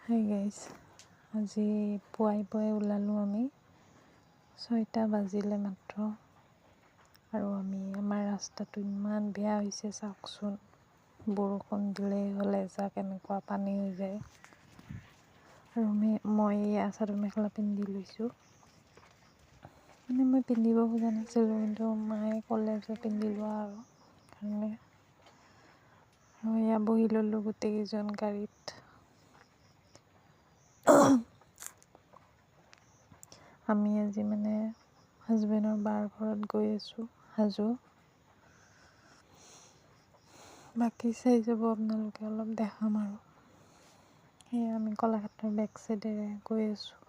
Hi guys, আজি পুৱাই ওলালোঁ আমি 6টা বাজিলে মাত্ৰ। আৰু আমাৰ ৰাস্তাটো ইমান বেয়া হৈছে চাওকচোন। বৰষুণ দিলেই হ'লে এজাক এনেকুৱা পানী হৈ যায়। আৰু মই চাদৰ মেখেলা পিন্ধি লৈছোঁ। মই পিন্ধিব খোজা নাছিলোঁ, কিন্তু মায়ে ক'লে যে পিন্ধি লোৱা আৰু সেইকাৰণে আৰু বহি ল'লোঁ গোটেইকেইজন গাড়ীত। আমি আজি হাজবেণ্ডৰ বাৰ ঘৰত গৈ আছোঁ, হাজো। বাকী চাই যাব আপোনালোকে, অলপ দেখাম আৰু। সেয়ে আমি কলাক্ষেত্ৰৰ বেক চাইডেৰে গৈ আছোঁ।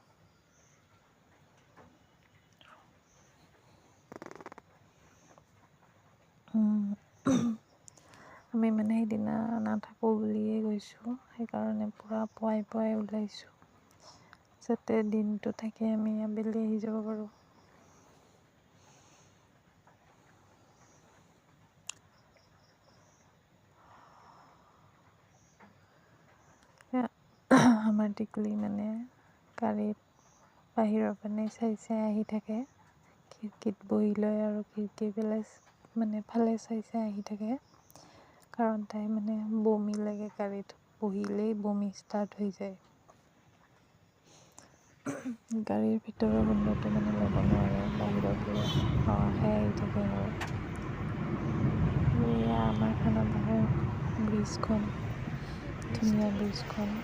আমি সেইদিনা নাথাকোঁ বুলিয়ে গৈছোঁ, সেইকাৰণে পূৰা পুৱাই ওলাইছোঁ, যাতে দিনটো থাকি আমি আবেলি আহি যাব পাৰোঁ। আমাৰ টিকলি গাড়ীত বাহিৰৰ পিনে চাই আহি থাকে, খিৰিকীত বহি লয় আৰু খিৰিকীৰ ফালে চাই আহি থাকে। কাৰণ তাই বমি লাগে, গাড়ীত বহিলেই বমি ষ্টাৰ্ট হৈ যায়। গাড়ীৰ ভিতৰৰ গোন্ধটো ল'ব নোৱাৰে, বাহিৰৰ ফালে হাৱা খাই আহি থাকে আৰু এয়া আমাৰ খানাপাৰাৰ ব্ৰিজখন, ধুনীয়া ব্ৰিজখন।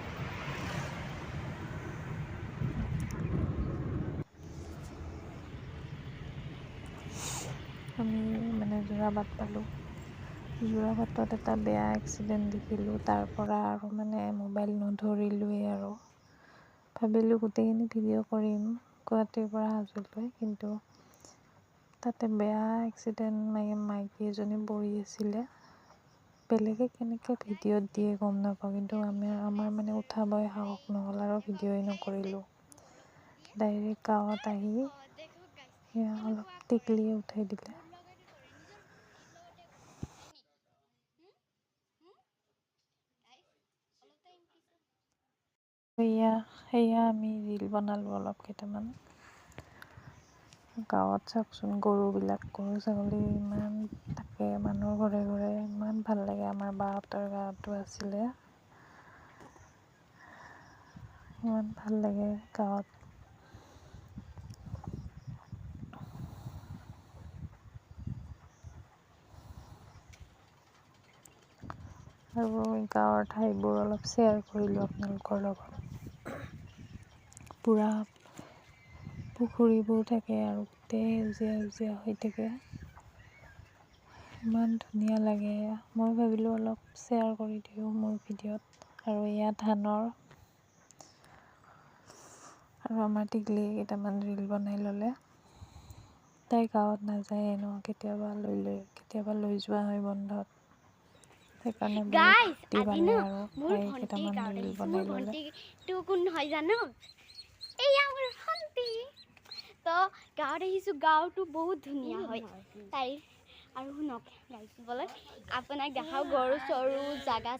আমি যোৰাবাট পালোঁ। যোৰাবাটত এটা বেয়া এক্সিডেণ্ট দেখিলোঁ। তাৰ পৰা আৰু মোবাইল নধৰিলোৱেই আৰু ভাবিলোঁ গোটেইখিনি ভিডিঅ' কৰিম গুৱাহাটীৰ পৰা হাজোলৈ, কিন্তু তাতে বেয়া এক্সিডেণ্ট, মাইকী এজনী পৰি আছিলে। বেলেগে কেনেকৈ ভিডিঅ'ত দিয়ে গম নাপাওঁ, কিন্তু আমাৰ উঠাবই সাহস নহ'ল আৰু ভিডিঅ'ই নকৰিলোঁ। ডাইৰেক্ট গাঁৱত আহি অলপ টিকলিয়ে উঠাই দিলে। সেয়া আমি ৰীল বনালোঁ অলপ কেইটামান। গাঁৱত চাওকচোন, গৰু ছাগলী ইমান থাকে, মানুহৰ ঘৰে ঘৰে, ইমান ভাল লাগে। আমাৰ বাহঁতৰ গাঁৱতো আছিলে, ইমান ভাল লাগে গাঁৱত। আৰু গাঁৱৰ ঠাইবোৰ অলপ শ্বেয়াৰ কৰিলোঁ আপোনালোকৰ লগত। পূৰা পুখুৰীবোৰ থাকে আৰু গোটেই সেউজীয়া হৈ থাকে, ইমান ধুনীয়া লাগে। মই ভাবিলোঁ অলপ শ্বেয়াৰ কৰি দিওঁ মোৰ ভিডিঅ'ত। আৰু এয়া ধানৰ, আৰু আমাৰ টিকলিয়ে কেইটামান ৰীল বনাই ল'লে। তাই গাঁৱত নাযায় ন, কেতিয়াবা লৈ যোৱা হয় বন্ধত, সেইকাৰণে বহুত ফূৰ্তি পালে আৰু তাই কেইটামান ৰীল বনাই ল'লে। কোন হয় জানো? এয়া মোৰ ভণ্টি। তো গাঁৱত আহিছোঁ, গাঁৱটো বহুত ধুনীয়া হয় তাইৰ। আৰু শুনক গাইছ, আপোনাক দেখাওঁ গৰু চৰু জাগা